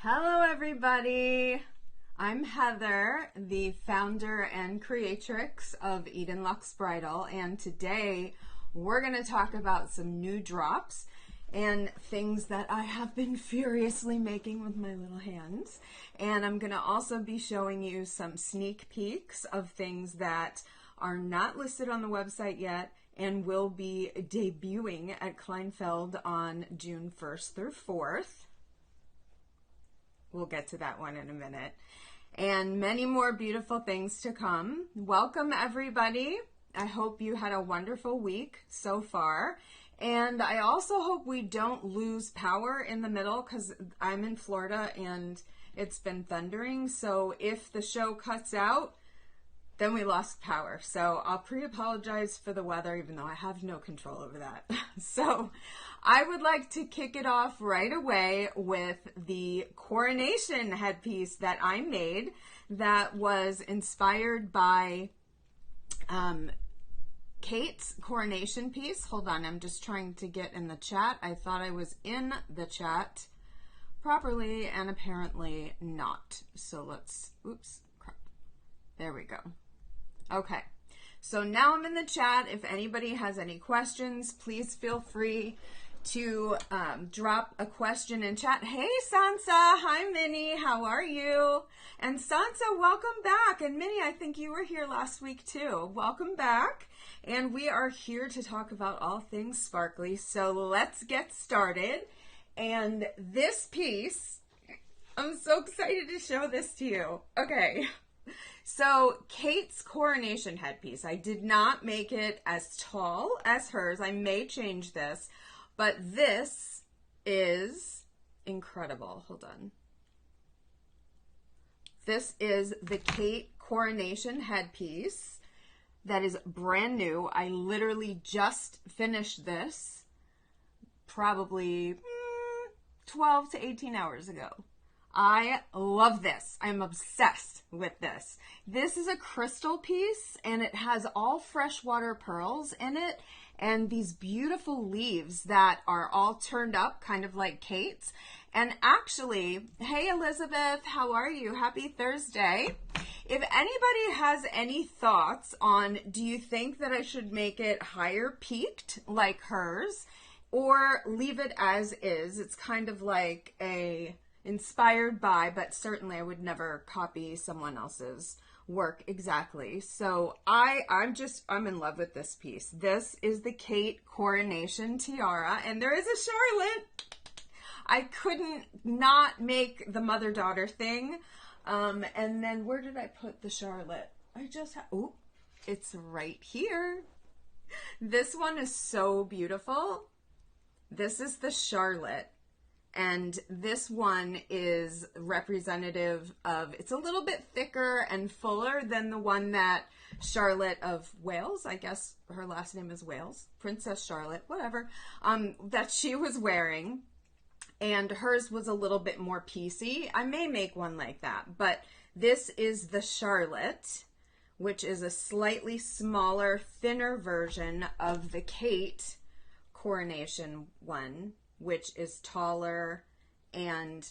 Hello everybody, I'm Heather, the founder and creatrix of Eden Luxe Bridal, and today we're going to talk about some new drops and things that I have been furiously making with my little hands. And I'm going to also be showing you some sneak peeks of things that are not listed on the website yet and will be debuting at Kleinfeld on June 1st through 4th. We'll get to that one in a minute. And many more beautiful things to come. Welcome everybody. I hope you had a wonderful week so far. And I also hope we don't lose power in the middle because I'm in Florida and it's been thundering. So if the show cuts out, then we lost power. So I'll pre-apologize for the weather, even though I have no control over that. So I would like to kick it off right away with the coronation headpiece that I made that was inspired by Kate's coronation piece. Hold on, I'm just trying to get in the chat. I thought I was in the chat properly and apparently not. So let's, oops, crap. There we go. Okay, so now I'm in the chat. If anybody has any questions, please feel free to drop a question in chat. Hey Sansa, hi Minnie, how are you? And Sansa, welcome back. And Minnie, I think you were here last week too. Welcome back. And we are here to talk about all things sparkly. So let's get started. And this piece, I'm so excited to show this to you. Okay. So Kate's coronation headpiece, I did not make it as tall as hers. I may change this, but this is incredible. Hold on. This is the Kate coronation headpiece that is brand new. I literally just finished this probably 12 to 18 hours ago. I love this. I'm obsessed with this. This is a crystal piece and it has all freshwater pearls in it and these beautiful leaves that are all turned up kind of like Kate's. And actually, hey Elizabeth, how are you? Happy Thursday. If anybody has any thoughts on, do you think that I should make it higher peaked like hers or leave it as is? It's kind of like a inspired by, but certainly I would never copy someone else's work exactly. So I'm in love with this piece. This is the Kate coronation tiara, and there is a Charlotte. I couldn't not make the mother-daughter thing. And then where did I put the Charlotte? Oh, it's right here. This one is so beautiful. This is the Charlotte. And this one is representative of, it's a little bit thicker and fuller than the one that Charlotte of Wales, I guess her last name is Wales, Princess Charlotte, whatever, that she was wearing. And hers was a little bit more piecey. I may make one like that, but this is the Charlotte, which is a slightly smaller, thinner version of the Kate coronation one, which is taller and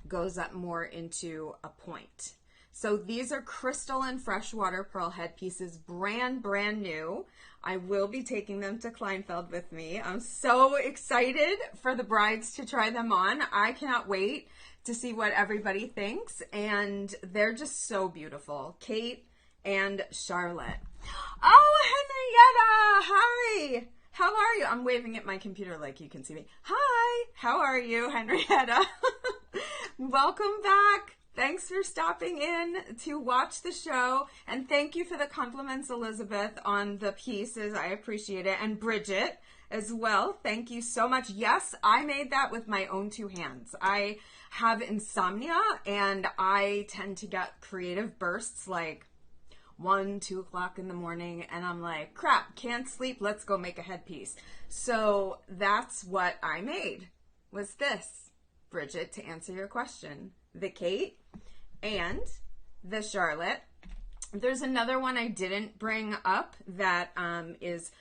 goes up more into a point. So these are crystal and freshwater pearl headpieces, brand new. I will be taking them to Kleinfeld with me. I'm so excited for the brides to try them on. I cannot wait to see what everybody thinks, and they're just so beautiful. Kate and Charlotte. Oh, Henrietta, hi. How are you? I'm waving at my computer like you can see me. Hi, how are you, Henrietta? Welcome back. Thanks for stopping in to watch the show. And thank you for the compliments, Elizabeth, on the pieces. I appreciate it. And Bridget as well. Thank you so much. Yes, I made that with my own two hands. I have insomnia and I tend to get creative bursts like 1, 2 o'clock in the morning, and I'm like, crap, can't sleep, let's go make a headpiece. So that's what I made, was this, Bridget, to answer your question. The Kate and the Charlotte. There's another one I didn't bring up that is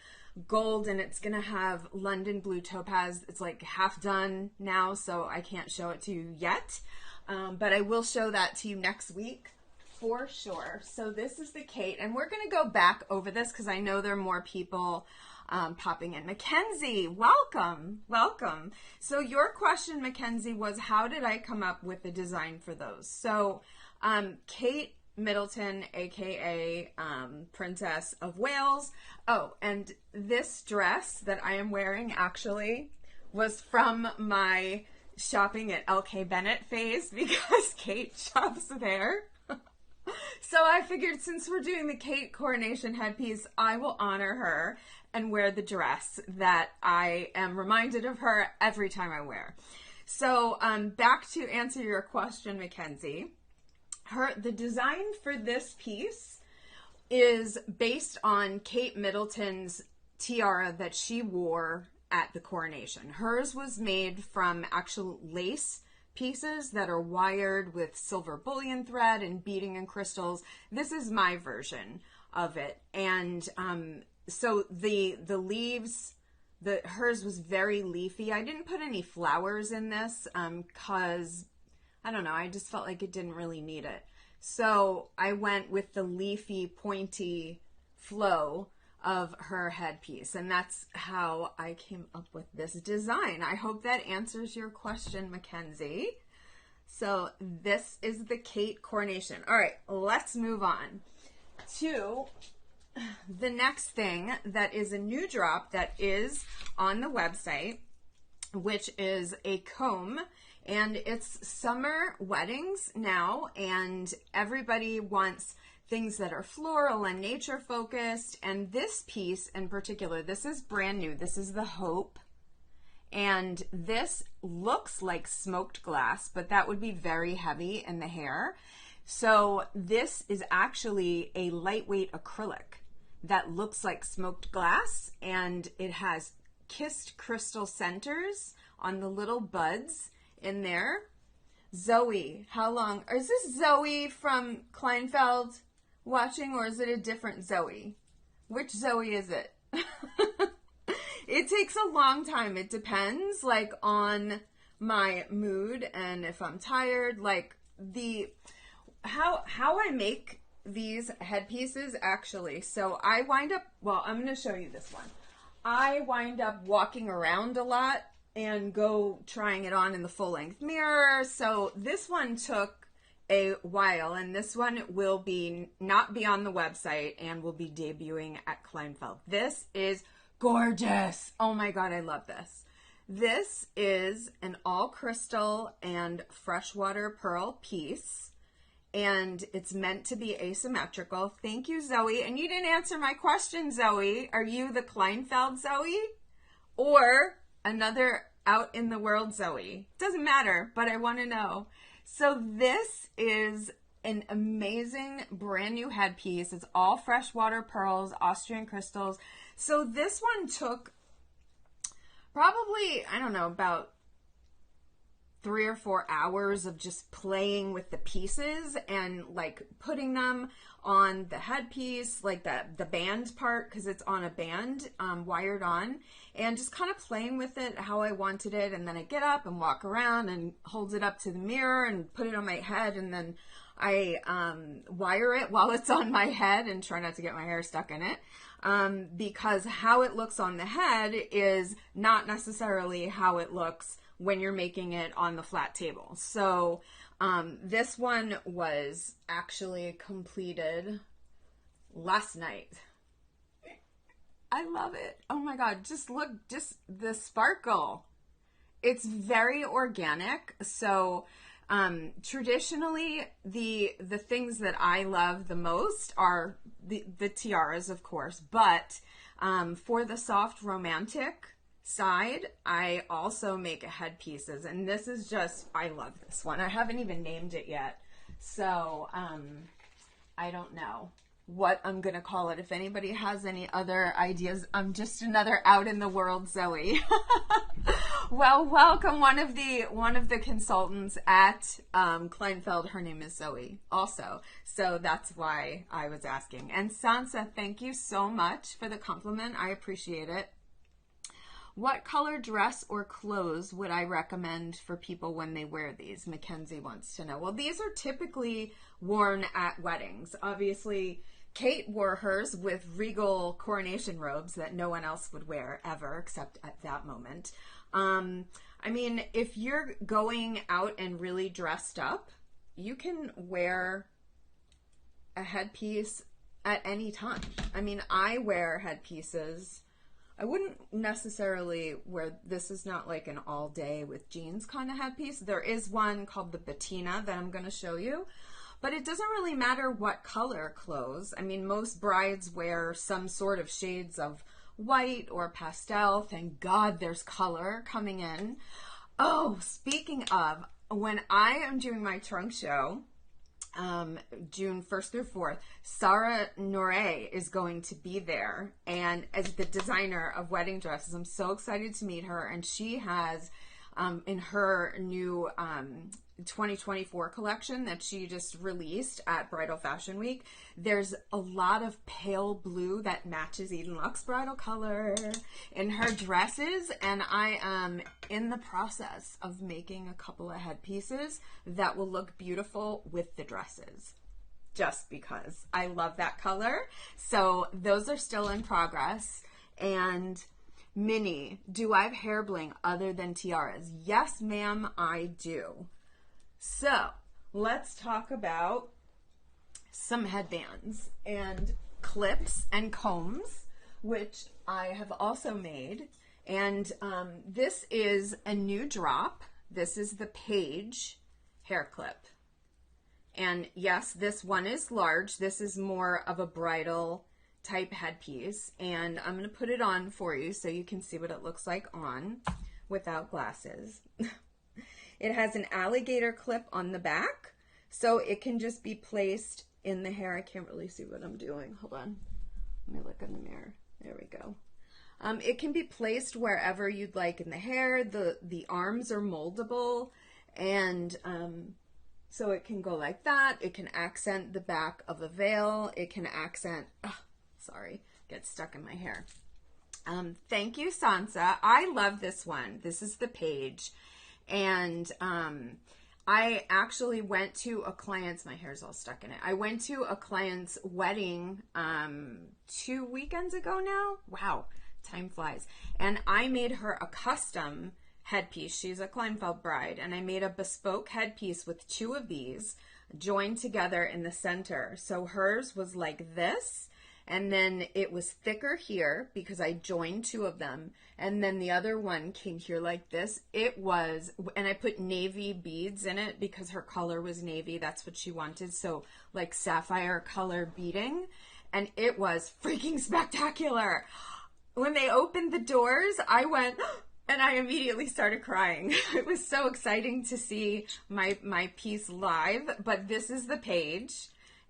gold, and it's gonna have London blue topaz. It's like half done now, so I can't show it to you yet. But I will show that to you next week for sure. So this is the Kate, and we're going to go back over this because I know there are more people popping in. Mackenzie, welcome, welcome. So your question, Mackenzie, was how did I come up with the design for those? So Kate Middleton, aka Princess of Wales. Oh, and this dress that I am wearing actually was from my shopping at LK Bennett phase because Kate shops there. So I figured since we're doing the Kate coronation headpiece, I will honor her and wear the dress that I am reminded of her every time I wear. So back to answer your question, Mackenzie. The design for this piece is based on Kate Middleton's tiara that she wore at the coronation. Hers was made from actual lace pieces that are wired with silver bullion thread and beading and crystals. This is my version of it. And so the leaves, hers was very leafy. I didn't put any flowers in this because I don't know, I just felt like it didn't really need it. So I went with the leafy, pointy flow of her headpiece, and that's how I came up with this design. I hope that answers your question, Mackenzie. So this is the Kate coronation. All right, let's move on to the next thing that is a new drop that is on the website, which is a comb. And it's summer weddings now, and everybody wants things that are floral and nature focused. And this piece in particular, this is brand new. This is the Hope. And this looks like smoked glass, but that would be very heavy in the hair. So this is actually a lightweight acrylic that looks like smoked glass, and it has kissed crystal centers on the little buds in there. Zoe, how long? Is this Zoe from Kleinfeld watching, or is it a different Zoe? Which Zoe is it? It takes a long time. It depends, like, on my mood and if I'm tired. Like, how I make these headpieces, actually. So I wind up, well, I'm going to show you this one. I wind up walking around a lot and go trying it on in the full-length mirror. So this one took a while, and this one will be not be on the website and will be debuting at Kleinfeld. This is gorgeous. Oh my God, I love this. This is an all crystal and freshwater pearl piece, and it's meant to be asymmetrical. Thank you, Zoe. And you didn't answer my question, Zoe. Are you the Kleinfeld Zoe or another out in the world Zoe? Doesn't matter, but I want to know. So this is an amazing brand new headpiece. It's all freshwater pearls, Austrian crystals. So this one took probably, I don't know, about 3 or 4 hours of just playing with the pieces and like putting them on the headpiece, like the band part, because it's on a band wired on, and just kind of playing with it how I wanted it. And then I get up and walk around and hold it up to the mirror and put it on my head, and then I wire it while it's on my head and try not to get my hair stuck in it, because how it looks on the head is not necessarily how it looks when you're making it on the flat table. So this one was actually completed last night. I love it. Oh my God, just look, just the sparkle. It's very organic. So traditionally, the things that I love the most are the tiaras, of course, but for the soft romantic side, I also make headpieces, and this is just, I love this one. I haven't even named it yet, so I don't know what I'm gonna call it. If anybody has any other ideas, I'm just another out in the world Zoe. Well, welcome one of the consultants at Kleinfeld. Her name is Zoe also, so that's why I was asking. And Sansa, thank you so much for the compliment. I appreciate it. What color dress or clothes would I recommend for people when they wear these? Mackenzie wants to know. Well, these are typically worn at weddings. Obviously, Kate wore hers with regal coronation robes that no one else would wear ever, except at that moment. I mean, if you're going out and really dressed up, you can wear a headpiece at any time. I mean, I wear headpieces. I wouldn't necessarily wear, this is not like an all day with jeans kind of headpiece. There is one called the Bettina that I'm going to show you, but it doesn't really matter what color clothes. I mean, most brides wear some sort of shades of white or pastel. Thank God there's color coming in. Oh, speaking of, when I am doing my trunk show, June 1st through 4th, Sarah Noray is going to be there, and as the designer of wedding dresses, I'm so excited to meet her. And she has in her new 2024 collection that she just released at Bridal Fashion Week, there's a lot of pale blue that matches Eden Luxe bridal color in her dresses, and I am in the process of making a couple of headpieces that will look beautiful with the dresses, just because I love that color. So those are still in progress. And Minnie, do I have hair bling other than tiaras? Yes, ma'am, I do. So let's talk about some headbands and clips and combs, which I have also made. And this is a new drop. This is the Page hair clip. And yes, this one is large. This is more of a bridal type headpiece. And I'm going to put it on for you so you can see what it looks like on without glasses. It has an alligator clip on the back, so it can just be placed in the hair. I can't really see what I'm doing. Hold on. Let me look in the mirror. There we go. It can be placed wherever you'd like in the hair. The arms are moldable, and so it can go like that. It can accent the back of a veil. It can accent, get stuck in my hair. Thank you, Sansa. I love this one. This is the Page. And I actually went to a client's, my hair's all stuck in it. I went to a client's wedding 2 weekends ago now. Wow, time flies. And I made her a custom headpiece. She's a Kleinfeld bride. And I made a bespoke headpiece with two of these joined together in the center. So hers was like this. And then it was thicker here because I joined two of them. And then the other one came here like this. It was, and I put navy beads in it because her color was navy. That's what she wanted. So like sapphire color beading. And it was freaking spectacular. When they opened the doors, I went, and I immediately started crying. It was so exciting to see my piece live. But this is the Page.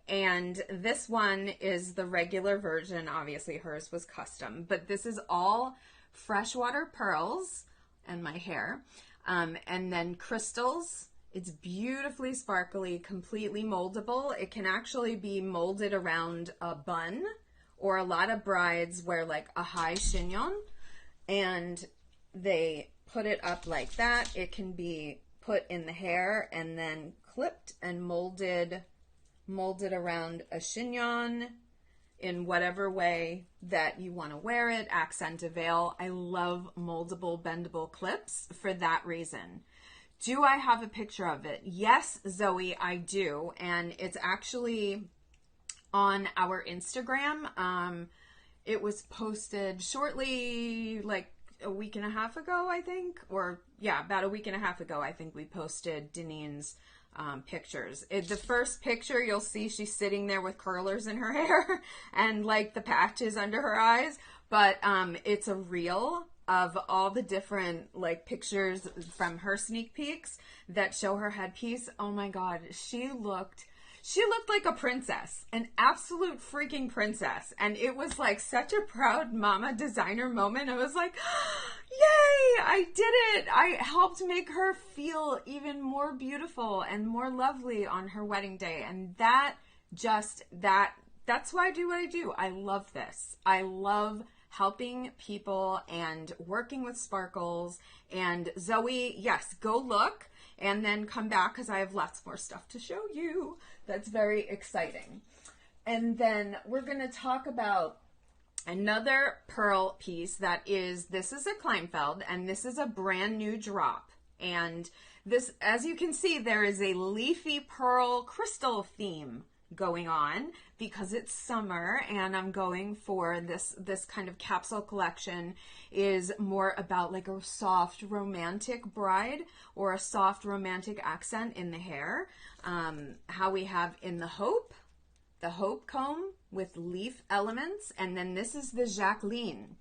And this one is the regular version. Obviously hers was custom, but this is all freshwater pearls and my hair. And then crystals. It's beautifully sparkly, completely moldable. It can actually be molded around a bun, or a lot of brides wear like a high chignon and they put it up like that. It can be put in the hair and then clipped and molded around a chignon in whatever way that you want to wear it, accent a veil. I love moldable, bendable clips for that reason. Do I have a picture of it? Yes, Zoe, I do. And it's actually on our Instagram. It was posted shortly, like a week and a half ago, I think. Or yeah, about a week and a half ago, I think we posted Denine's pictures. The first picture you'll see she's sitting there with curlers in her hair and like the patches under her eyes, but it's a reel of all the different like pictures from her sneak peeks that show her headpiece. Oh my god, she looked like a princess, an absolute freaking princess. And it was like such a proud mama designer moment. I was like, yay, I did it. I helped make her feel even more beautiful and more lovely on her wedding day. And that's why I do what I do. I love this. I love helping people and working with sparkles. And Zoe, yes, go look and then come back because I have lots more stuff to show you. That's very exciting. And then we're going to talk about another pearl piece this is a Kleinfeld, and this is a brand new drop. And this, as you can see, there is a leafy pearl crystal theme going on because it's summer, and I'm going for this kind of capsule collection is more about like a soft romantic bride or a soft romantic accent in the hair. How we have in the Hope comb with leaf elements, and then this is the Jacqueline,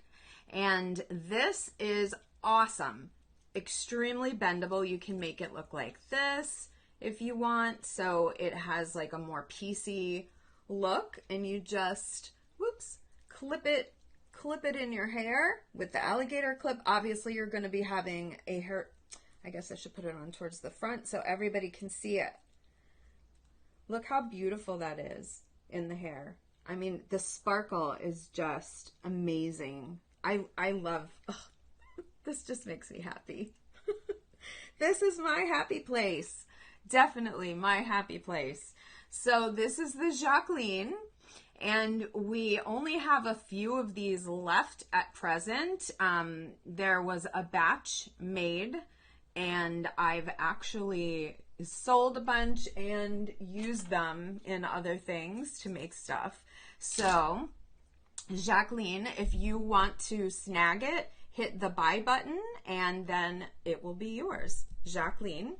and this is awesome. Extremely bendable. You can make it look like this if you want, so it has like a more piecey look, and you just clip it in your hair with the alligator clip. Obviously you're going to be having a hair, I guess I should put it on towards the front so everybody can see it. Look how beautiful that is in the hair. I mean, the sparkle is just amazing. I love, this just makes me happy. This is my happy place. Definitely my happy place. So this is the Jacqueline, and we only have a few of these left at present. There was a batch made, and I've actually sold a bunch and used them in other things to make stuff. So Jacqueline, if you want to snag it, hit the buy button and then it will be yours. Jacqueline.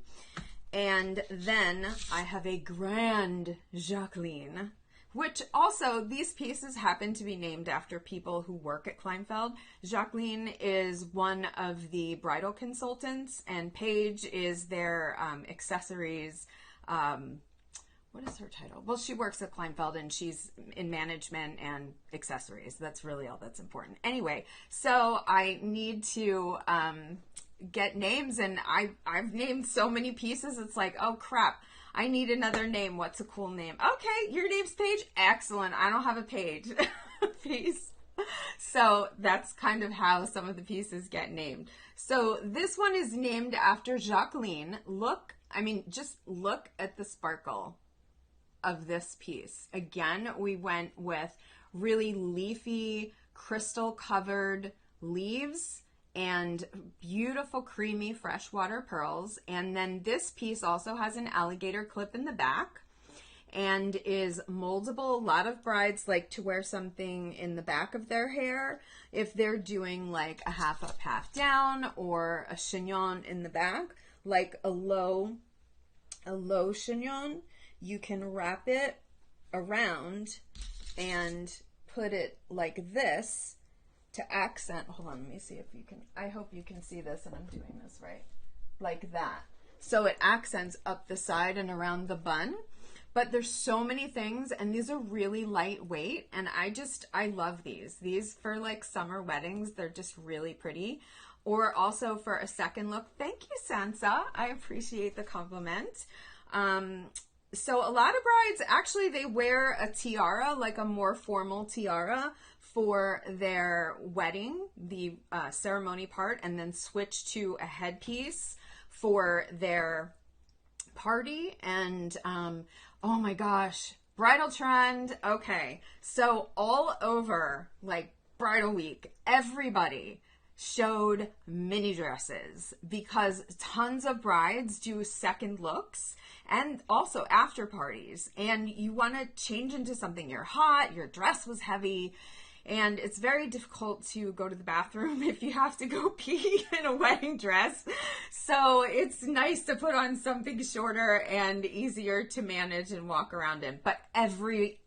And then I have a grand Jacqueline, which also these pieces happen to be named after people who work at Kleinfeld. Jacqueline is one of the bridal consultants, and Paige is their accessories. What is her title? Well, she works at Kleinfeld and she's in management and accessories. That's really all that's important. Anyway, so I need to get names, and I've named so many pieces. It's like, oh crap, I need another name. What's a cool name? Okay, your name's Paige. Excellent. I don't have a Paige piece. So that's kind of how some of the pieces get named. So this one is named after Jacqueline. Just look at the sparkle of this piece. Again, we went with really leafy, crystal covered leaves and beautiful creamy freshwater pearls. And then this piece also has an alligator clip in the back and is moldable. A lot of brides like to wear something in the back of their hair if they're doing like a half up, half down, or a chignon in the back, like a low chignon. You can wrap it around and put it like this to accent. Hold on, let me see if you can. I hope you can see this and I'm doing this right. Like that. So it accents up the side and around the bun. But there's so many things, and these are really lightweight, and I love these. These for like summer weddings, they're just really pretty. Or also for a second look. Thank you, Sansa. I appreciate the compliment. So a lot of brides, actually, they wear a tiara, like a more formal tiara for their wedding, the ceremony part, and then switch to a headpiece for their party. And oh my gosh, bridal trend. Okay, so all over like bridal week, everybody showed mini dresses because tons of brides do second looks and also after parties, and you want to change into something. You're hot, your dress was heavy, and it's very difficult to go to the bathroom if you have to go pee in a wedding dress. So it's nice to put on something shorter and easier to manage and walk around in. But every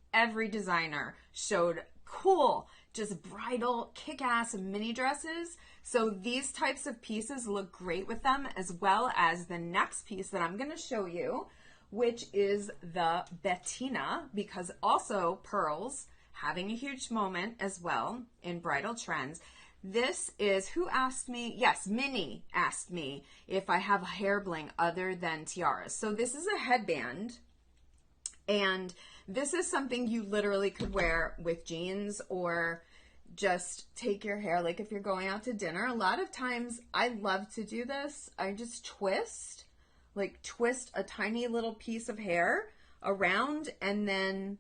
designer showed cool, just bridal kick-ass mini dresses. So these types of pieces look great with them, as well as the next piece that I'm going to show you, which is the Bettina, because also pearls having a huge moment as well in bridal trends. This is, who asked me? Yes, Minnie asked me if I have a hair bling other than tiaras. So this is a headband, and this is something you literally could wear with jeans, or just take your hair, like if you're going out to dinner, a lot of times I love to do this. I just twist a tiny little piece of hair around and then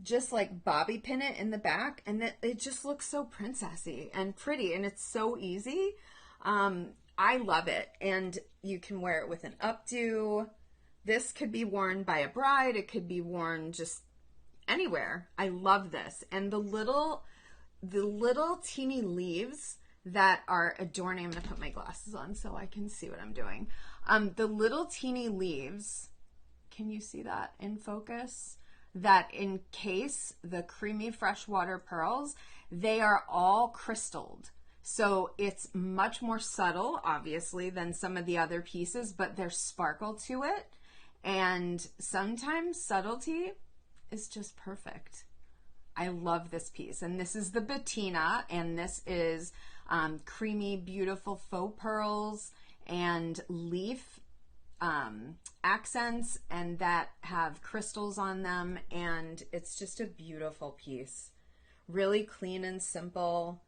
just like bobby pin it in the back, and then it just looks so princessy and pretty, and it's so easy. I love it, and you can wear it with an updo. This could be worn by a bride. It could be worn just anywhere. I love this. And the little teeny leaves that are adorning. I'm going to put my glasses on so I can see what I'm doing. The little teeny leaves, can you see that in focus? That encase the creamy freshwater pearls, they are all crystalled. So it's much more subtle, obviously, than some of the other pieces, but there's sparkle to it. And sometimes subtlety is just perfect. I love this piece. And this is the Bettina, and this is creamy, beautiful faux pearls and leaf accents, and that have crystals on them. And it's just a beautiful piece. Really clean and simple,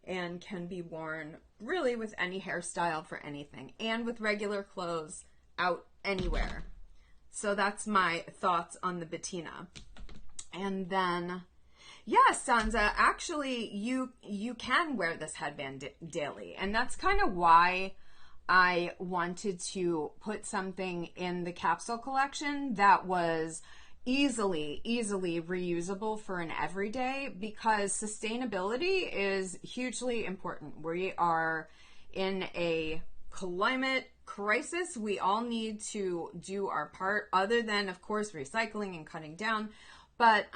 and can be worn really with any hairstyle for anything, and with regular clothes out anywhere. So that's my thoughts on the Bettina. And then, yeah, Sansa, actually, you can wear this headband daily. And that's kind of why I wanted to put something in the capsule collection that was easily reusable for an everyday, because sustainability is hugely important. We are in a climate crisis. We all need to do our part, other than, of course, recycling and cutting down, but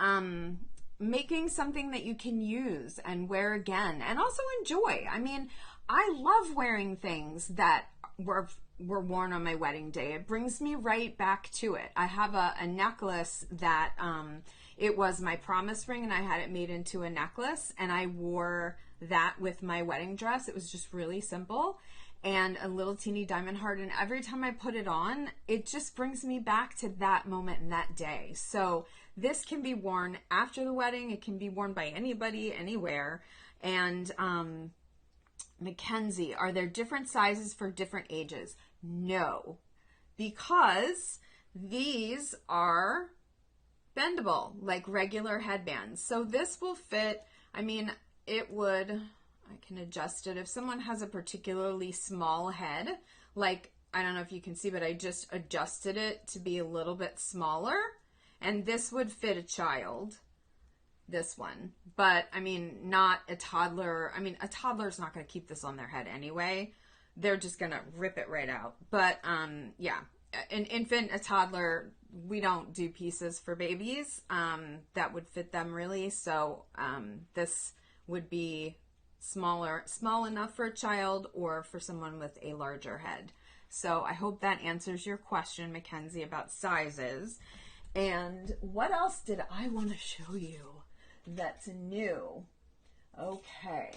making something that you can use and wear again and also enjoy. I mean, I love wearing things that were worn on my wedding day. It brings me right back to it. I have a necklace that it was my promise ring, and I had it made into a necklace, and I wore that with my wedding dress. It was just really simple, and a little teeny diamond heart, and every time I put it on, it just brings me back to that moment and that day. So this can be worn after the wedding. It can be worn by anybody, anywhere. And Mackenzie, are there different sizes for different ages? No, because these are bendable like regular headbands. So this will fit, I mean, it would, I can adjust it. If someone has a particularly small head, like, I don't know if you can see, but I just adjusted it to be a little bit smaller, and this would fit a child, this one. But I mean, not a toddler. I mean, a toddler's not going to keep this on their head anyway. They're just going to rip it right out. But yeah, an infant, a toddler, we don't do pieces for babies that would fit them really. So this would be small enough for a child or for someone with a larger head. So I hope that answers your question, Mackenzie, about sizes. And what else did I want to show you that's new? Okay.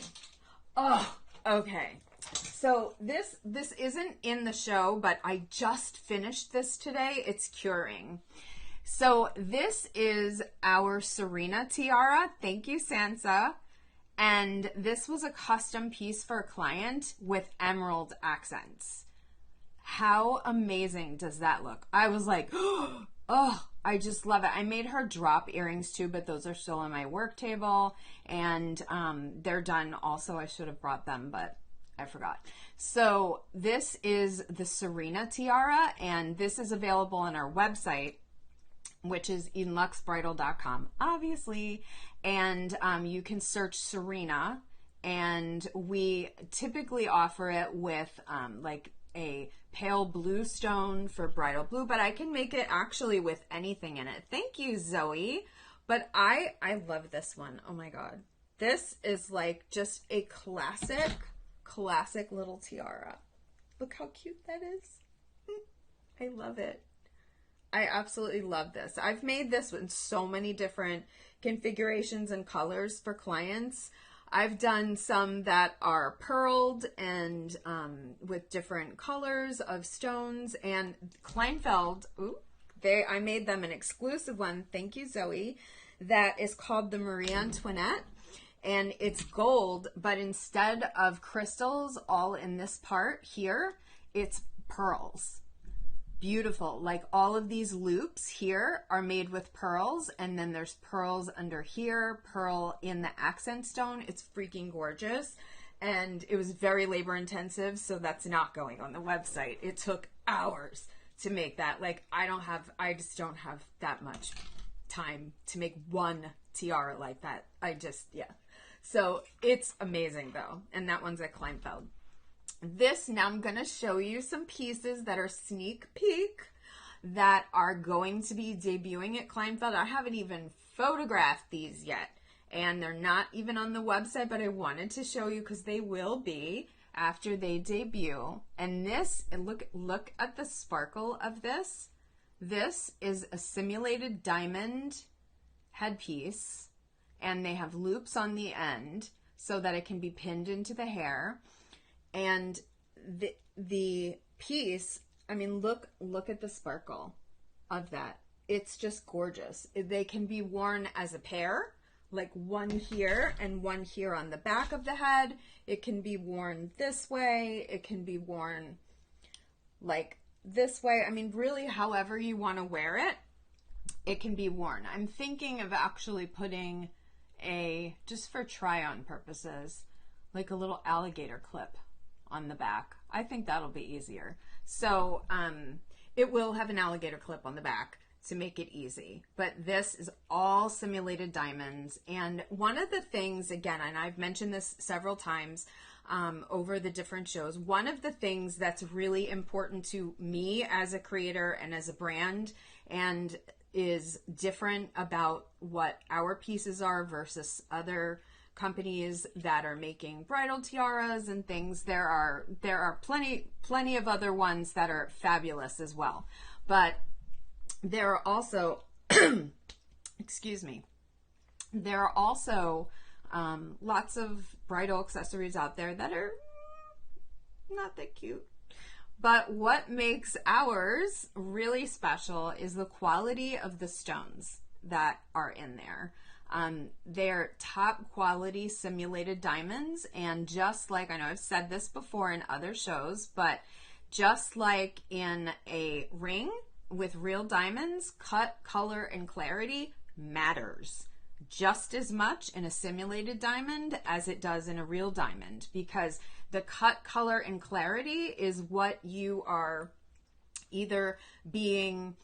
Oh, okay. So this isn't in the show, but I just finished this today. It's curing. So this is our Serena tiara. Thank you, Sansa. And this was a custom piece for a client with emerald accents. How amazing does that look? I was like, oh, I just love it. I made her drop earrings too, but those are still on my work table, and they're done also. I should have brought them, but I forgot. So this is the Serena tiara, and this is available on our website, which is edenluxebridal.com, obviously. And you can search Serena, and we typically offer it with like a pale blue stone for bridal blue, but I can make it actually with anything in it. Thank you, Zoe. But I love this one. Oh my God. This is like just a classic little tiara. Look how cute that is. I love it. I absolutely love this. I've made this in so many different configurations and colors for clients. I've done some that are pearled and with different colors of stones, and Kleinfeld, I made them an exclusive one. Thank you, Zoe. That is called the Marie Antoinette. and it's gold, but instead of crystals all in this part here, it's pearls. Beautiful. Like all of these loops here are made with pearls, and then there's pearls under here, pearl in the accent stone. It's freaking gorgeous. And it was very labor intensive, so that's not going on the website. It took hours to make that. Like I just don't have that much time to make one tiara like that. Yeah. So it's amazing though. And that one's at Kleinfeld. Now I'm going to show you some pieces that are sneak peek that are going to be debuting at Kleinfeld. I haven't even photographed these yet, and they're not even on the website, but I wanted to show you because they will be after they debut. And look at the sparkle of this. This is a simulated diamond headpiece, and they have loops on the end so that it can be pinned into the hair. And the piece, I mean, look at the sparkle of that. It's just gorgeous. They can be worn as a pair, like one here and one here on the back of the head. It can be worn this way. It can be worn like this way. I mean, really, however you want to wear it, it can be worn. I'm thinking of actually putting just for try-on purposes, like a little alligator clip on the back. I think that'll be easier. So it will have an alligator clip on the back to make it easy. But this is all simulated diamonds. And one of the things, again, and I've mentioned this several times over the different shows, one of the things that's really important to me as a creator and as a brand, and is different about what our pieces are versus other companies that are making bridal tiaras and things. There are plenty of other ones that are fabulous as well, but there are also excuse me, there are also lots of bridal accessories out there that are not that cute. But what makes ours really special is the quality of the stones that are in there. They're top quality simulated diamonds, and just like, I know I've said this before in other shows, but just like in a ring with real diamonds, cut, color, and clarity matters just as much in a simulated diamond as it does in a real diamond, because the cut, color, and clarity is what you are either being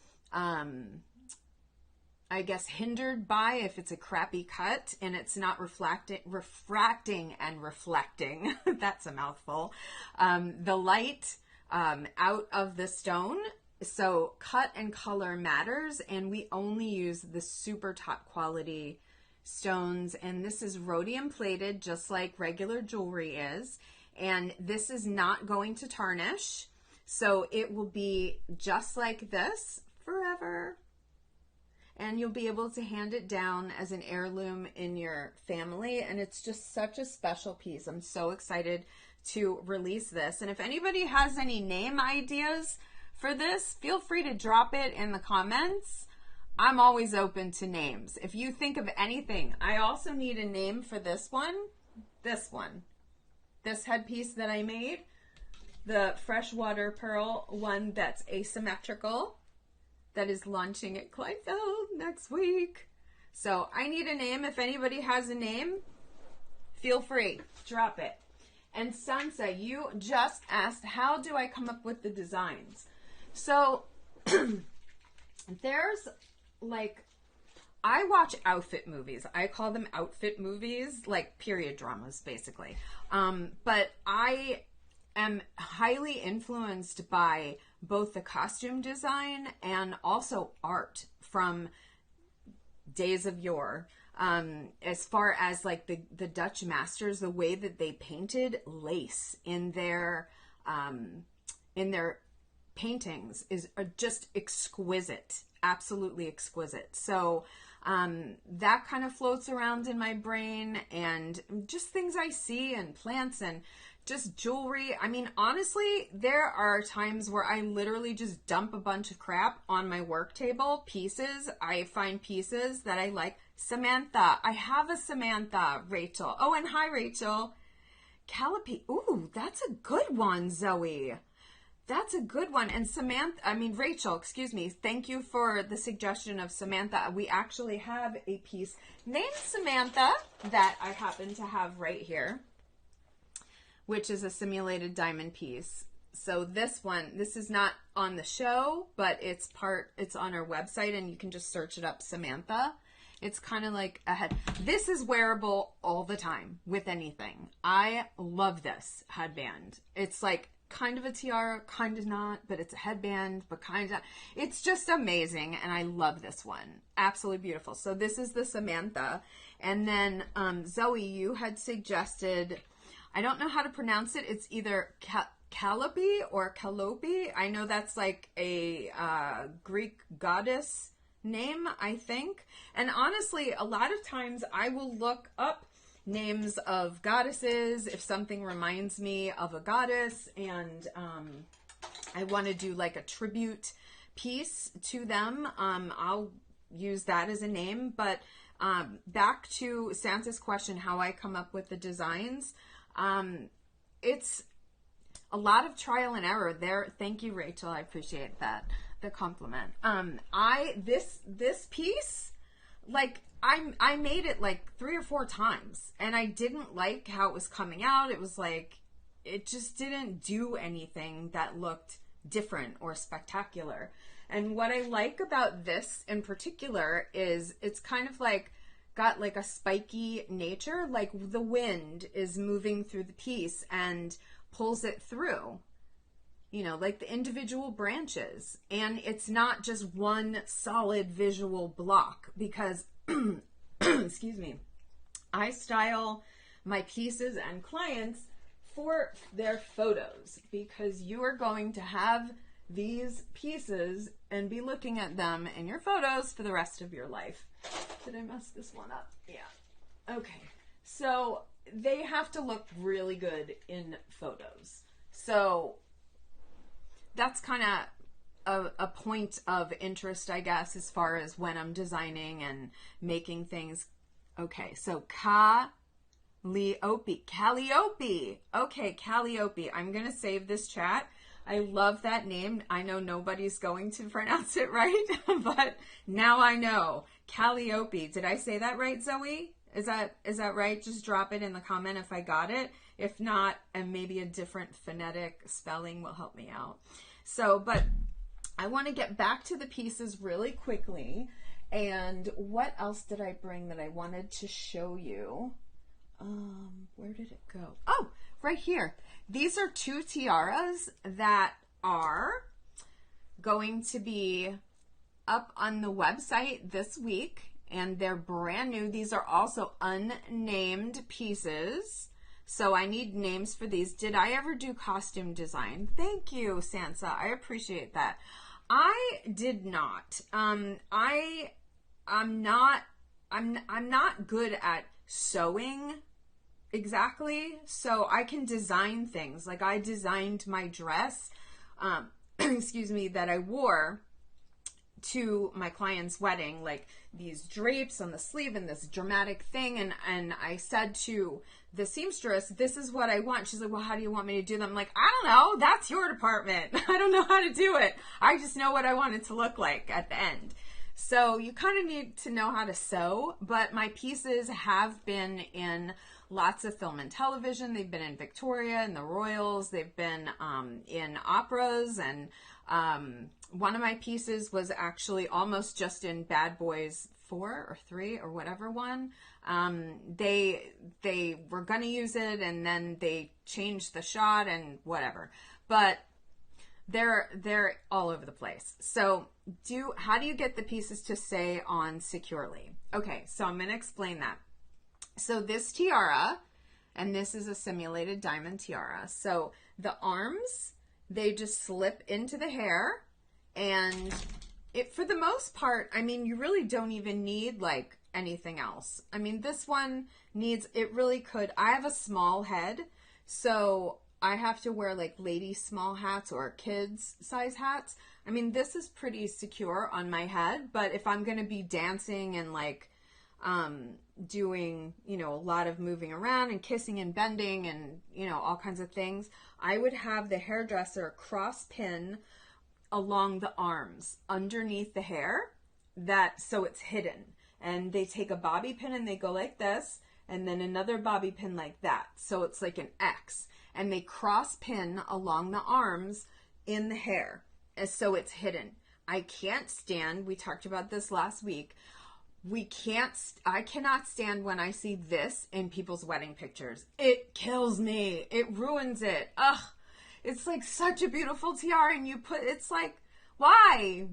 I guess hindered by if it's a crappy cut and it's not refracting and reflecting. That's a mouthful. The light out of the stone. So cut and color matters, and we only use the super top quality stones. And this is rhodium plated, just like regular jewelry is. And this is not going to tarnish. So it will be just like this forever. And you'll be able to hand it down as an heirloom in your family. And it's just such a special piece. I'm so excited to release this. And if anybody has any name ideas for this, feel free to drop it in the comments. I'm always open to names. If you think of anything, I also need a name for this one. This headpiece that I made, the freshwater pearl one that's asymmetrical, that is launching at Kleinfeld next week. So I need a name. If anybody has a name, feel free, drop it. And Sansa, you just asked, how do I come up with the designs? So there's like, I watch outfit movies. I call them outfit movies, like period dramas, basically. But I am highly influenced by both the costume design and also art from days of yore. As far as like the Dutch masters, the way that they painted lace in their paintings is just exquisite, absolutely exquisite. So that kind of floats around in my brain, and just things I see and plants and just jewelry. I mean, honestly, there are times where I literally just dump a bunch of crap on my work table. Pieces. I find pieces that I like. Samantha. I have a Samantha. Rachel. Oh, and hi, Rachel. Calliope. Ooh, that's a good one, Zoe. That's a good one. And Rachel, excuse me. Thank you for the suggestion of Samantha. We actually have a piece named Samantha that I happen to have right here, which is a simulated diamond piece. So this is not on the show, but it's on our website, and you can just search it up, Samantha. It's kind of like a head. This is wearable all the time with anything. I love this headband. It's like kind of a tiara, kind of not, but it's a headband, but kind of. It's just amazing, and I love this one. Absolutely beautiful. So this is the Samantha. And then Zoe, you had suggested, I don't know how to pronounce it. It's either Calliope or Calliope. I know that's like a Greek goddess name, I think. And honestly, a lot of times I will look up names of goddesses if something reminds me of a goddess, and I want to do like a tribute piece to them. I'll use that as a name. But back to Santa's question, how I come up with the designs. It's a lot of trial and error there. Thank you, Rachel. I appreciate that. The compliment. This piece, like I made it like 3 or 4 times, and I didn't like how it was coming out. It was like, it just didn't do anything that looked different or spectacular. And what I like about this in particular is it's kind of like got like a spiky nature, like the wind is moving through the piece and pulls it through, you know, like the individual branches. And it's not just one solid visual block, because excuse me, I style my pieces and clients for their photos, because you are going to have these pieces and be looking at them in your photos for the rest of your life. Did I mess this one up? Yeah. Okay. So they have to look really good in photos. So that's kind of a point of interest, I guess, as far as when I'm designing and making things. Okay, so Calliope. Okay, Calliope. I'm going to save this chat. I love that name. I know nobody's going to pronounce it right, but now I know. Calliope. Did I say that right, Zoe? Is that right? Just drop it in the comment if I got it. If not, and maybe a different phonetic spelling will help me out. So, but I want to get back to the pieces really quickly. And what else did I bring that I wanted to show you? Where did it go? Oh, right here. These are 2 tiaras that are going to be up on the website this week, and they're brand new. These are also unnamed pieces, so I need names for these. Did I ever do costume design? Thank you, Sansa. I appreciate that. I did not. I'm not good at sewing exactly, so I can design things. Like I designed my dress, excuse me, that I wore to my client's wedding, like these drapes on the sleeve and this dramatic thing, and I said to the seamstress, this is what I want. She's like, well, how do you want me to do them? I'm like, I don't know, that's your department. I don't know how to do it. I just know what I want it to look like at the end. So you kind of need to know how to sew, but my pieces have been in lots of film and television. They've been in Victoria and the Royals. They've been in operas, and one of my pieces was actually almost just in Bad Boys 4 or 3 or whatever one. They were going to use it, and then they changed the shot and whatever. But they're all over the place. So how do you get the pieces to stay on securely? Okay, so I'm going to explain that. So this tiara, and this is a simulated diamond tiara. So the arms, they just slip into the hair, and it, for the most part, I mean, you really don't even need like anything else. I mean, this one needs, it really could. I have a small head, So I have to wear like lady small hats or kids size hats. I mean, this is pretty secure on my head, but if I'm going to be dancing and like doing, you know, a lot of moving around and kissing and bending and, you know, all kinds of things, I would have the hairdresser cross pin along the arms underneath the hair, that so it's hidden. And they take a bobby pin and they go like this, and then another bobby pin like that. So it's like an X. And they cross pin along the arms in the hair. And so it's hidden. I can't stand, we talked about this last week, I cannot stand when I see this in people's wedding pictures. It kills me. It ruins it. Ugh. It's like such a beautiful tiara and it's like, why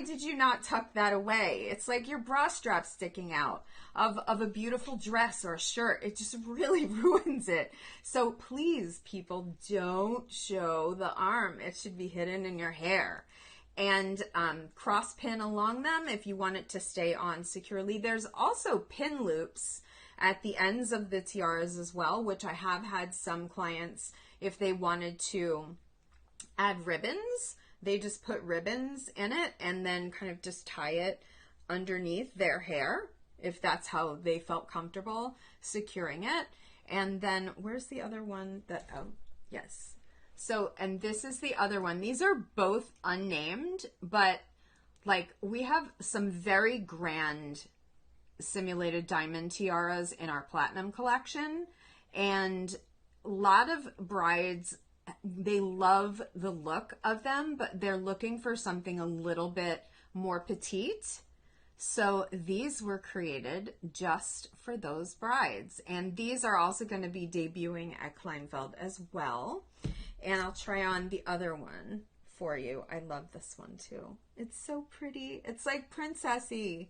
did you not tuck that away? It's like your bra strap sticking out of a beautiful dress or a shirt. It just really ruins it. So please, people, don't show the arm. It should be hidden in your hair. And cross pin along them if you want it to stay on securely. There's also pin loops at the ends of the tiaras as well, which I have had some clients, if they wanted to add ribbons, they just put ribbons in it and then kind of just tie it underneath their hair, if that's how they felt comfortable securing it. And then where's the other one that, oh, yes. So, and this is the other one. These are both unnamed, but like we have some very grand simulated diamond tiaras in our platinum collection. And a lot of brides, they love the look of them, but they're looking for something a little bit more petite. So these were created just for those brides. And these are also going to be debuting at Kleinfeld as well. And I'll try on the other one for you. I love this one too. It's so pretty. It's like princessy.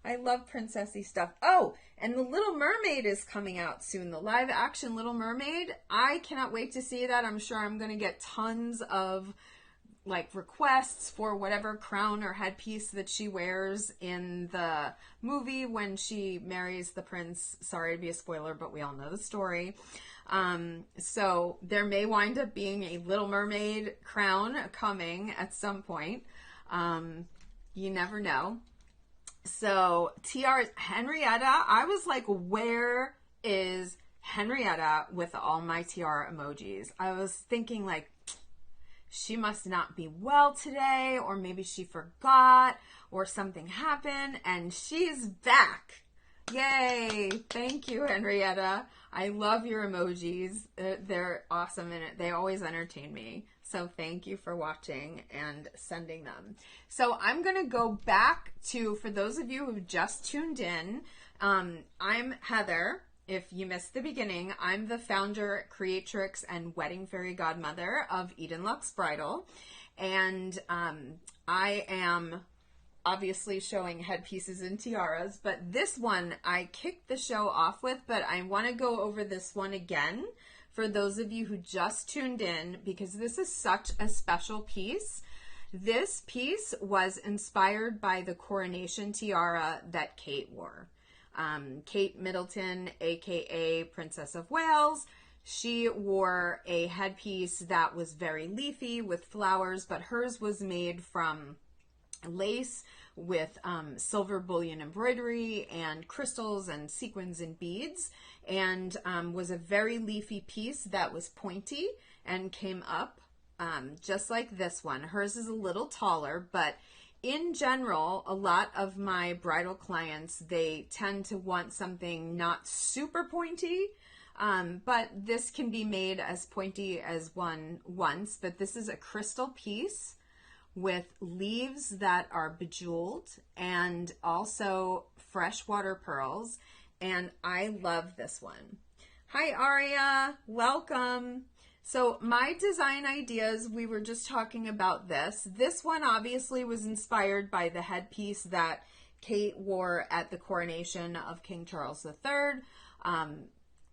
I love princessy stuff. Oh, and The Little Mermaid is coming out soon. The live action Little Mermaid. I cannot wait to see that. I'm sure I'm going to get tons of like requests for whatever crown or headpiece that she wears in the movie when she marries the prince. Sorry to be a spoiler, but we all know the story. So there may wind up being a Little Mermaid crown coming at some point. You never know. So tiaras, Henrietta, I was like, where is Henrietta with all my tiara emojis? I was thinking like, she must not be well today, or maybe she forgot, or something happened, and she's back. Yay! Thank you, Henrietta. I love your emojis. They're awesome, and they always entertain me. So thank you for watching and sending them. So I'm going to go back to, for those of you who just tuned in, I'm Heather. If you missed the beginning, I'm the founder, creatrix, and wedding fairy godmother of Eden Luxe Bridal. And I am obviously showing headpieces and tiaras, but this one I kicked the show off with, but I want to go over this one again for those of you who just tuned in, because this is such a special piece. This piece was inspired by the coronation tiara that Kate wore. Kate Middleton, aka Princess of Wales, she wore a headpiece that was very leafy with flowers, but hers was made from lace with silver bullion embroidery and crystals and sequins and beads, and was a very leafy piece that was pointy and came up just like this one. Hers is a little taller, but in general, a lot of my bridal clients, they tend to want something not super pointy, but this can be made as pointy as one wants. But this is a crystal piece with leaves that are bejeweled and also freshwater pearls. And I love this one. Hi, Aria. Welcome. So my design ideas, we were just talking about this. This one obviously was inspired by the headpiece that Kate wore at the coronation of King Charles III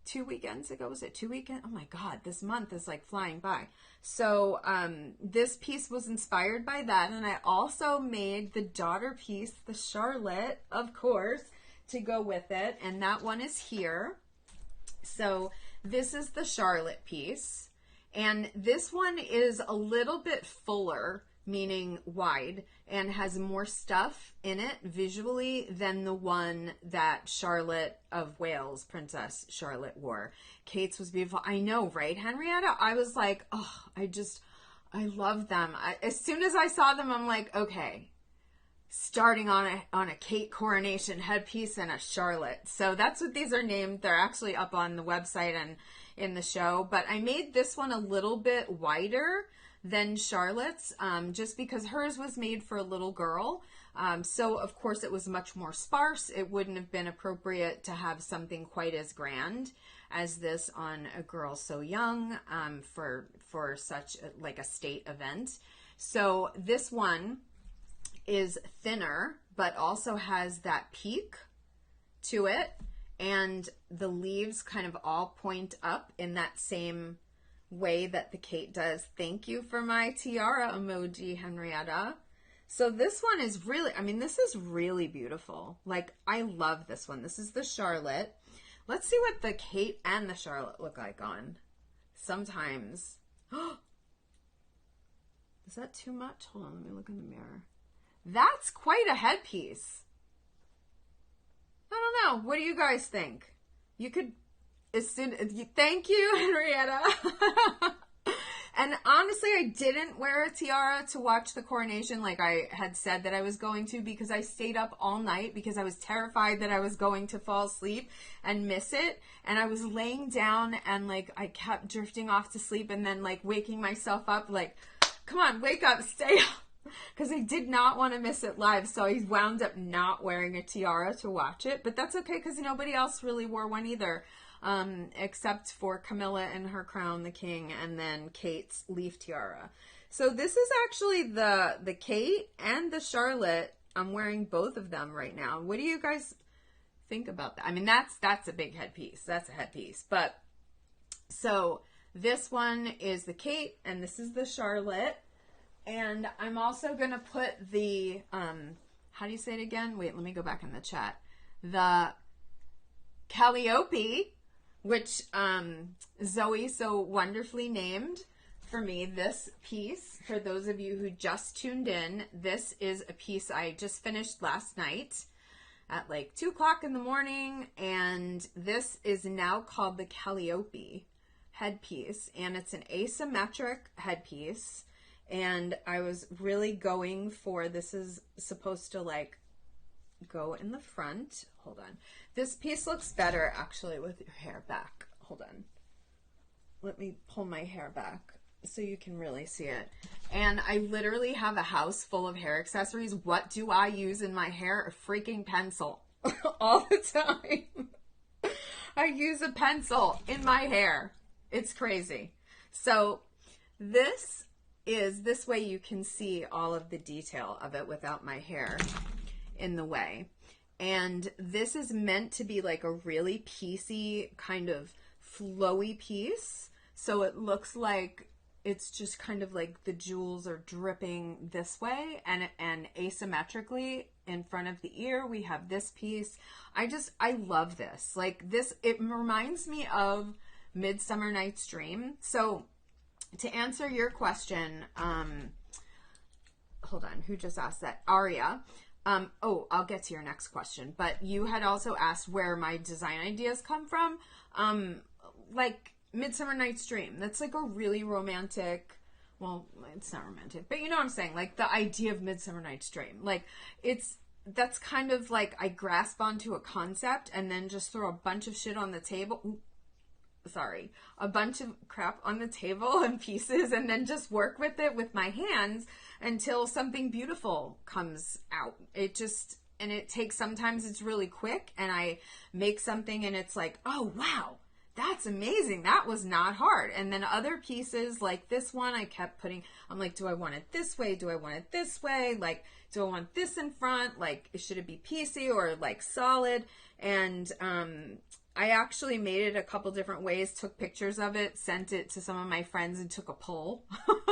2 weekends ago. Was it 2 weekends? Oh my God, this month is like flying by. So this piece was inspired by that. And I also made the daughter piece, the Charlotte, of course, to go with it. And that one is here. So This is the Charlotte piece. And this one is a little bit fuller, meaning wide, and has more stuff in it visually than the one that Charlotte of Wales, Princess Charlotte, wore. Kate's was beautiful. I know, right, Henrietta? I was like, oh, I love them. As soon as I saw them, I'm like, okay, starting on a Kate coronation headpiece and a Charlotte. So that's what these are named. They're actually up on the website and in the show. But I made this one a little bit wider than Charlotte's, just because hers was made for a little girl. So of course it was much more sparse. It wouldn't have been appropriate to have something quite as grand as this on a girl so young, for such like a state event. So this one is thinner, but also has that peak to it, and the leaves kind of all point up in that same way that the Kate does. Thank you for my tiara emoji, Henrietta. So this one is really, I mean, this is really beautiful. Like, I love this one. This is the Charlotte. Let's see what the Kate and the Charlotte look like on. Sometimes. Is that too much? Hold on, let me look in the mirror. That's quite a headpiece. I don't know. What do you guys think? You could, thank you, Henrietta. And honestly, I didn't wear a tiara to watch the coronation like I had said that I was going to, because I stayed up all night because I was terrified that I was going to fall asleep and miss it. And I was laying down and like I kept drifting off to sleep and then like waking myself up like, come on, wake up, stay up. Because I did not want to miss it live, so I wound up not wearing a tiara to watch it. But that's okay, because nobody else really wore one either, except for Camilla and her crown, the king, and then Kate's leaf tiara. So this is actually the Kate and the Charlotte. I'm wearing both of them right now. What do you guys think about that? I mean, that's a big headpiece. That's a headpiece. But so this one is the Kate, and this is the Charlotte. And I'm also going to put the, how do you say it again? Wait, let me go back in the chat. The Calliope, which Zoe so wonderfully named for me. This piece, for those of you who just tuned in, this is a piece I just finished last night at like 2 o'clock in the morning. And this is now called the Calliope headpiece. And it's an asymmetric headpiece. And I was really going for, this is supposed to like go in the front. Hold on. This piece looks better actually with your hair back. Hold on. Let me pull my hair back so you can really see it. And I literally have a house full of hair accessories. What do I use in my hair? A freaking pencil all the time. I use a pencil in my hair. It's crazy. So this way you can see all of the detail of it without my hair in the way. And this is meant to be like a really piecey, kind of flowy piece. So it looks like it's just kind of like the jewels are dripping this way, and asymmetrically in front of the ear we have this piece. I love this. Like this, it reminds me of Midsummer Night's Dream. So to answer your question, hold on, who just asked that? Aria. I'll get to your next question, but you had also asked where my design ideas come from. Like Midsummer Night's Dream, that's like a really romantic, well, it's not romantic, but you know what I'm saying? Like the idea of Midsummer Night's Dream, like that's kind of like I grasp onto a concept and then just throw a bunch of shit on the table. A bunch of crap on the table and pieces, and then just work with it with my hands until something beautiful comes out. It takes, sometimes it's really quick and I make something and it's like, oh wow, that's amazing. That was not hard. And then other pieces like this one, I kept putting, I'm like, do I want it this way? Do I want it this way? Like, do I want this in front? Like, should it be piecey or like solid? And, I actually made it a couple different ways, took pictures of it, sent it to some of my friends, and took a poll.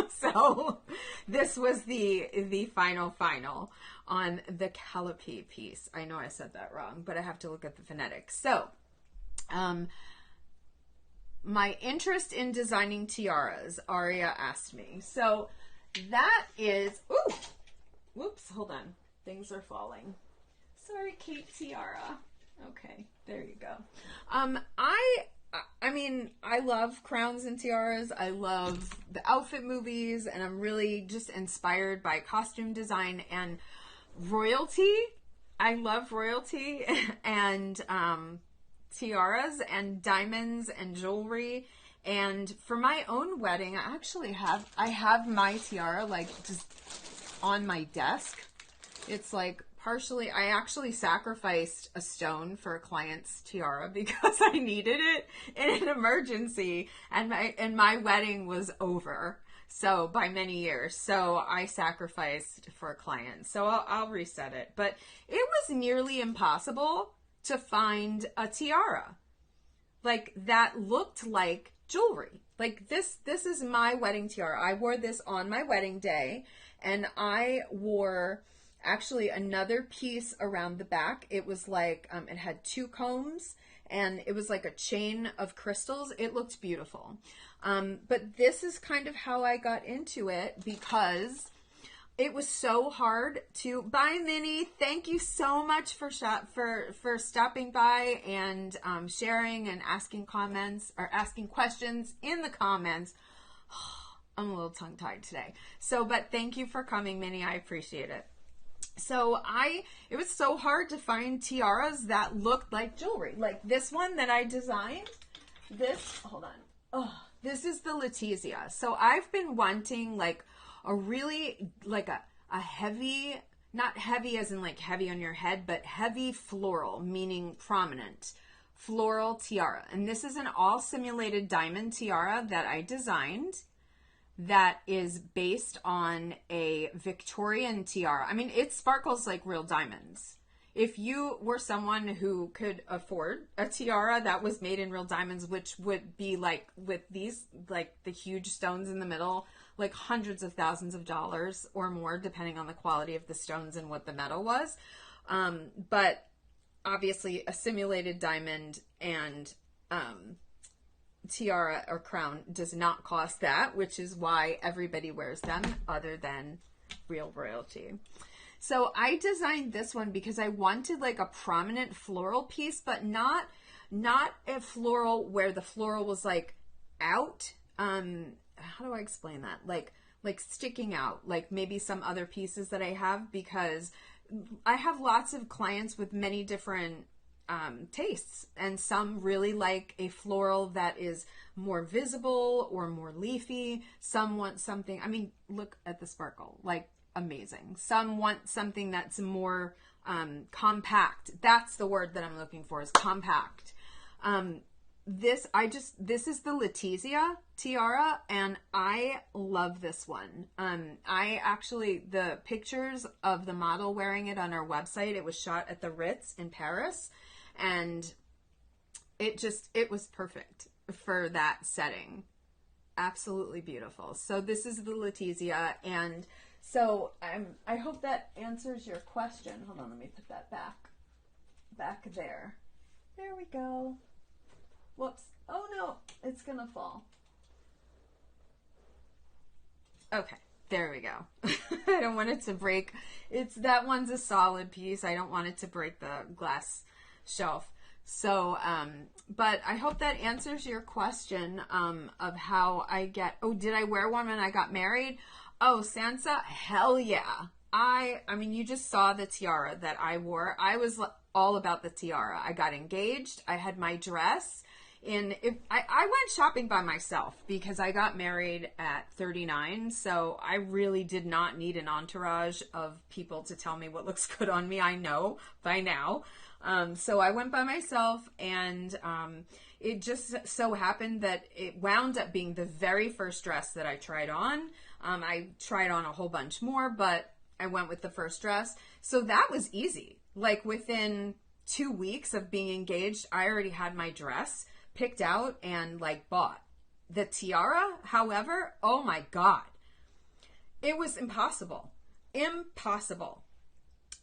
So this was the final on the Calliope piece. I know I said that wrong, but I have to look at the phonetics. So my interest in designing tiaras, Aria asked me. So that is, ooh, whoops, hold on. Things are falling. Sorry, Kate Tiara. Okay, there you go. I mean, I love crowns and tiaras. I love the outfit movies, and I'm really just inspired by costume design and royalty. I love royalty and tiaras and diamonds and jewelry. And for my own wedding, I have my tiara like just on my desk. It's like partially, I actually sacrificed a stone for a client's tiara because I needed it in an emergency, and my wedding was over. So by many years, so I sacrificed for a client. So I'll reset it, but it was nearly impossible to find a tiara like that looked like jewelry. Like this is my wedding tiara. I wore this on my wedding day, and I wore actually another piece around the back. It was like, it had 2 combs, and it was like a chain of crystals. It looked beautiful. But this is kind of how I got into it, because it was so hard to buy. Minnie, thank you so much for stopping by and sharing and asking comments or asking questions in the comments. I'm a little tongue-tied today. But thank you for coming, Minnie. I appreciate it. So it was so hard to find tiaras that looked like jewelry. Like this one that I designed, hold on. Oh, this is the Letizia. So I've been wanting like a really, like a heavy, not heavy as in like heavy on your head, but heavy floral, meaning prominent floral tiara. And this is an all simulated diamond tiara that I designed, that is based on a Victorian tiara. I mean, it sparkles like real diamonds. If you were someone who could afford a tiara that was made in real diamonds, which would be like with these, like the huge stones in the middle, like hundreds of thousands of dollars or more, depending on the quality of the stones and what the metal was. But obviously a simulated diamond and, tiara or crown does not cost that, which is why everybody wears them other than real royalty. So I designed this one because I wanted like a prominent floral piece, but not a floral where the floral was like out. How do I explain that? Like sticking out, like maybe some other pieces that I have, because I have lots of clients with many different tastes, and some really like a floral that is more visible or more leafy. Some want something, I mean, look at the sparkle, like amazing. Some want something that's more compact. That's the word that I'm looking for, is compact. This is the Letizia tiara, and I love this one. The pictures of the model wearing it on our website, it was shot at the Ritz in Paris, and it was perfect for that setting. Absolutely beautiful. So this is the Letizia, and so I hope that answers your question. Hold on, let me put that back there. There we go. Whoops. Oh no, it's gonna fall. Okay, there we go. I don't want it to break. That one's a solid piece. I don't want it to break the glass shelf. So, but I hope that answers your question of how I get, did I wear one when I got married? Oh, Sansa, hell yeah. I mean, you just saw the tiara that I wore. I was all about the tiara. I got engaged. I had my dress. I went shopping by myself because I got married at 39, so I really did not need an entourage of people to tell me what looks good on me. I know by now. So I went by myself, and it just so happened that it wound up being the very first dress that I tried on. I tried on a whole bunch more, but I went with the first dress. So that was easy. Like within 2 weeks of being engaged, I already had my dress picked out and like bought. The tiara, however, oh my God, it was impossible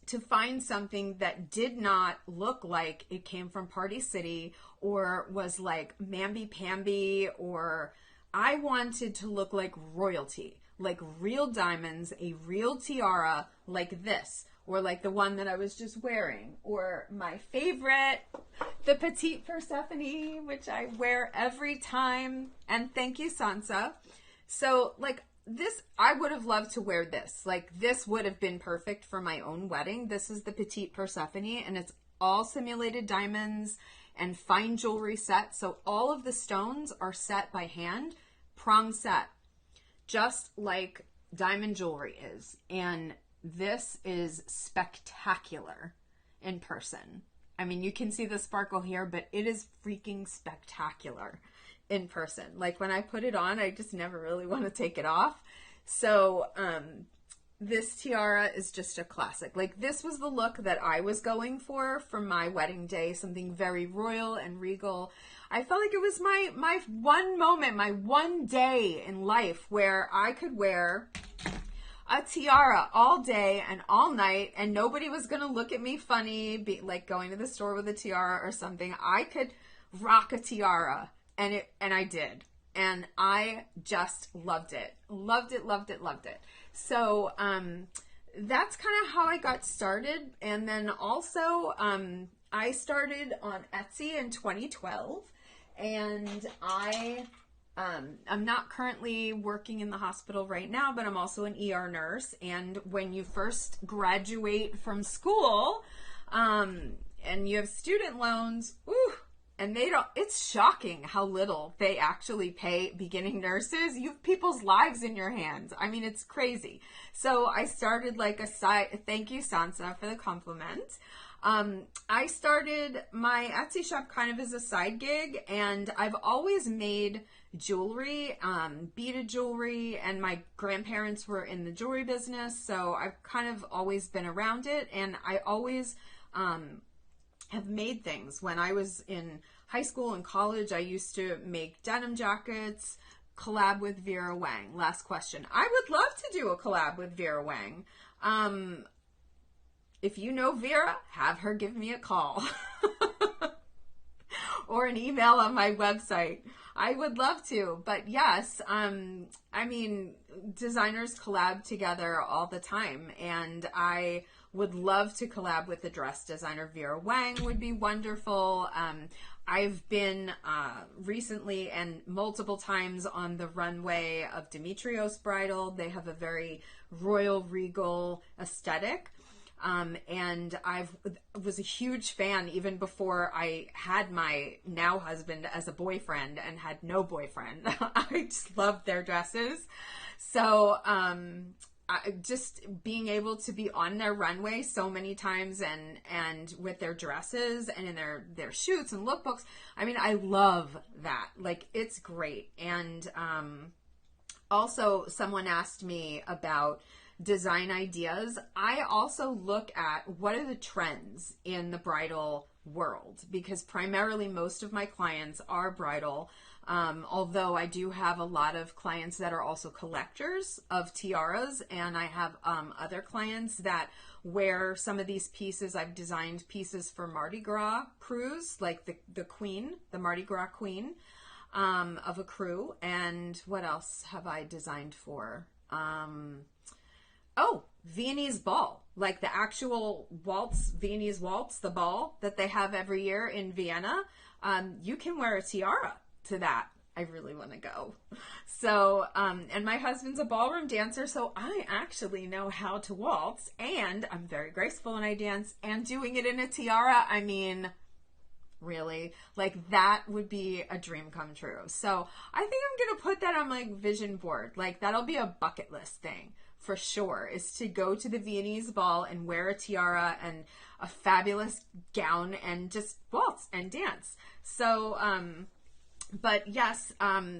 to find something that did not look like it came from Party City or was like mamby-pamby, or I wanted to look like royalty, like real diamonds, a real tiara like this, or like the one that I was just wearing, or my favorite, the Petite Persephone, which I wear every time. And thank you, Sansa. So like this, I would have loved to wear this. Like this would have been perfect for my own wedding. This is the Petite Persephone, and it's all simulated diamonds and fine jewelry set. So all of the stones are set by hand, prong set, just like diamond jewelry is. And this is spectacular in person. I mean, you can see the sparkle here, but it is freaking spectacular in person. Like when I put it on, I just never really want to take it off. So this tiara is just a classic. Like this was the look that I was going for my wedding day, something very royal and regal. I felt like it was my one moment, my one day in life where I could wear a tiara all day and all night, and nobody was going to look at me funny, like going to the store with a tiara or something. I could rock a tiara, and I did. And I just loved it. Loved it, loved it, loved it. So that's kind of how I got started. And then also I started on Etsy in 2012. And I'm not currently working in the hospital right now, but I'm also an ER nurse. And when you first graduate from school and you have student loans, and it's shocking how little they actually pay beginning nurses. You have people's lives in your hands. I mean, it's crazy. So I started like a side, thank you, Sansa, for the compliment. I started my Etsy shop kind of as a side gig, and I've always made jewelry, beaded jewelry, and my grandparents were in the jewelry business. So I've kind of always been around it, and I always, have made things. When I was in high school and college, I used to make denim jackets, collab with Vera Wang. Last question. I would love to do a collab with Vera Wang. If you know Vera, have her give me a call or an email on my website. I would love to. But yes, I mean, designers collab together all the time, and I would love to collab with the dress designer. Vera Wang would be wonderful. I've been recently and multiple times on the runway of Dimitrios Bridal. They have a very royal, regal aesthetic. And I was a huge fan even before I had my now husband as a boyfriend and had no boyfriend. I just loved their dresses. So, just being able to be on their runway so many times and with their dresses and in their shoots and lookbooks. I mean, I love that. Like, it's great. And, also someone asked me about design ideas. I also look at what are the trends in the bridal world, because primarily most of my clients are bridal. Although I do have a lot of clients that are also collectors of tiaras, and I have other clients that wear some of these pieces. I've designed pieces for Mardi Gras crews, like the queen, the Mardi Gras queen of a crew. And what else have I designed for? Viennese ball, like the actual waltz, Viennese waltz, the ball that they have every year in Vienna. You can wear a tiara to that. I really want to go. So, and my husband's a ballroom dancer, so I actually know how to waltz, and I'm very graceful when I dance, and doing it in a tiara, I mean, really, like that would be a dream come true. So I think I'm going to put that on my vision board. Like that'll be a bucket list thing for sure, is to go to the Viennese ball and wear a tiara and a fabulous gown and just waltz and dance. So, but yes, I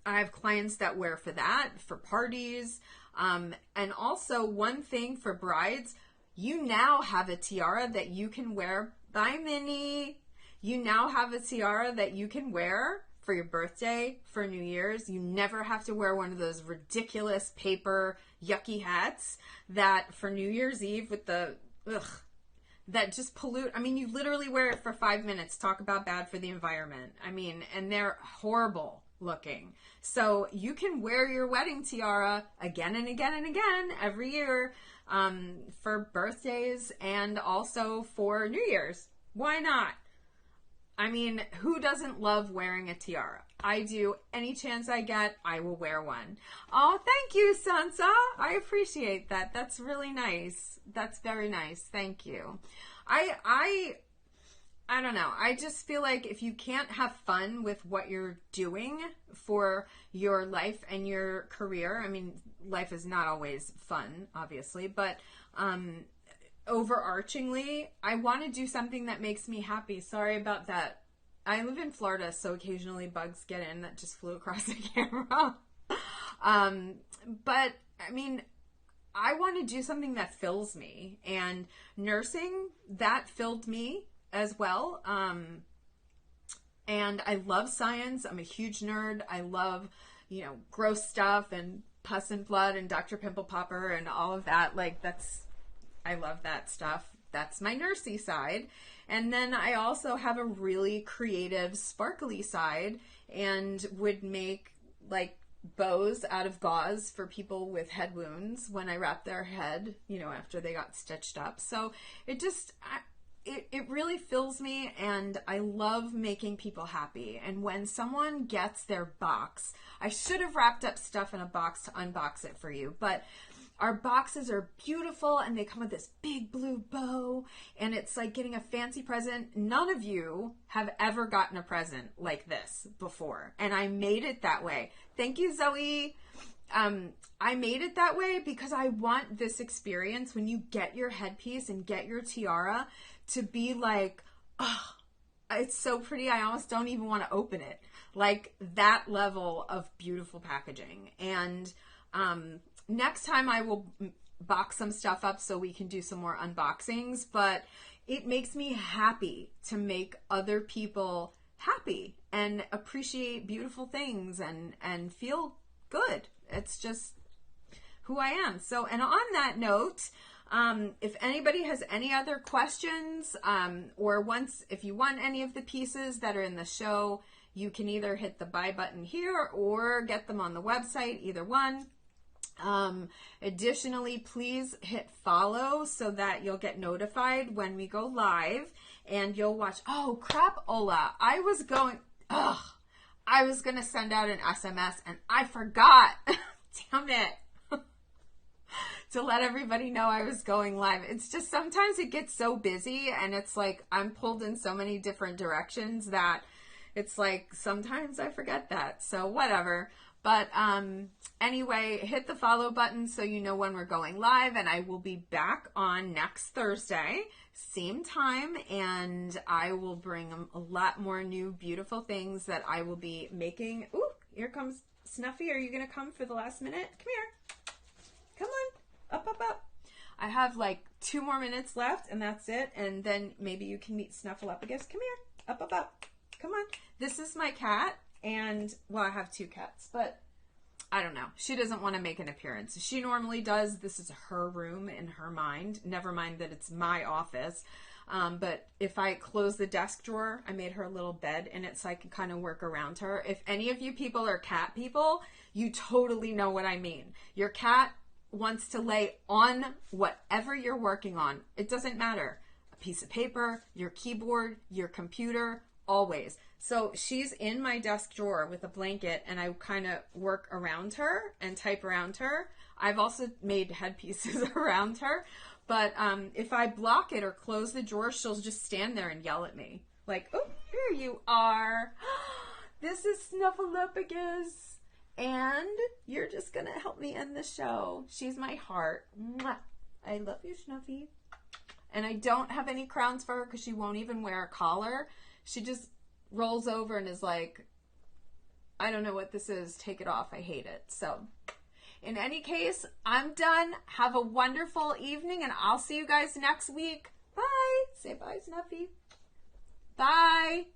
have clients that wear for that, for parties. And also one thing for brides, you now have a tiara that you can wear. Bye, Minnie. You now have a tiara that you can wear for your birthday, for New Year's. You never have to wear one of those ridiculous paper yucky hats that for New Year's Eve with the ugh, that just pollute. I mean, you literally wear it for 5 minutes, talk about bad for the environment. I mean, and they're horrible looking. So you can wear your wedding tiara again and again and again every year, for birthdays and also for New Year's. Why not? I mean, who doesn't love wearing a tiara? I do. Any chance I get, I will wear one. Oh, thank you, Sansa. I appreciate that. That's really nice. That's very nice. Thank you. I don't know. I just feel like if you can't have fun with what you're doing for your life and your career, I mean, life is not always fun, obviously, but overarchingly, I want to do something that makes me happy. Sorry about that. I live in Florida, so occasionally bugs get in. That just flew across the camera. But, I mean, I want to do something that fills me. And nursing, that filled me as well. And I love science. I'm a huge nerd. I love, gross stuff and pus and blood and Dr. Pimple Popper and all of that. Like, I love that stuff. That's my nursey side. And then I also have a really creative, sparkly side and would make like bows out of gauze for people with head wounds when I wrap their head, after they got stitched up. So it just, it really fills me, and I love making people happy. And when someone gets their box, I should have wrapped up stuff in a box to unbox it for you, but our boxes are beautiful and they come with this big blue bow, and it's like getting a fancy present. None of you have ever gotten a present like this before, and I made it that way. Thank you, Zoe. I made it that way because I want this experience when you get your headpiece and get your tiara to be like, oh, it's so pretty. I almost don't even want to open it. Like that level of beautiful packaging. And next time I will box some stuff up so we can do some more unboxings, but it makes me happy to make other people happy and appreciate beautiful things and feel good. It's just who I am. So, and on that note, if anybody has any other questions, or if you want any of the pieces that are in the show, you can either hit the buy button here or get them on the website, either one. Additionally, please hit follow so that you'll get notified when we go live and you'll watch. Oh, crap, Ola. I was going to send out an SMS and I forgot. Damn it. To let everybody know I was going live. It's just sometimes it gets so busy and it's like I'm pulled in so many different directions that it's like sometimes I forget that. So whatever. But anyway, hit the follow button so you know when we're going live, and I will be back on next Thursday, same time, and I will bring a lot more new beautiful things that I will be making. Ooh, here comes Snuffy. Are you going to come for the last minute? Come here. Come on. Up, up, up. I have like 2 more minutes left, and that's it. And then maybe you can meet Snuffleupagus. Come here. Up, up, up. Come on. This is my cat. And, well, I have 2 cats, but I don't know. She doesn't want to make an appearance. She normally does. This is her room in her mind. Never mind that it's my office. But if I close the desk drawer, I made her a little bed in it so I can kind of work around her. If any of you people are cat people, you totally know what I mean. Your cat wants to lay on whatever you're working on. It doesn't matter. A piece of paper, your keyboard, your computer, always. So she's in my desk drawer with a blanket, and I kind of work around her and type around her. I've also made headpieces around her, but if I block it or close the drawer, she'll just stand there and yell at me. Like, oh, here you are. This is Snuffleupagus, and you're just going to help me end the show. She's my heart. Mwah. I love you, Snuffy. And I don't have any crowns for her because she won't even wear a collar. She just rolls over and is like, I don't know what this is. Take it off. I hate it. So in any case, I'm done. Have a wonderful evening, and I'll see you guys next week. Bye. Say bye, Snuffy. Bye.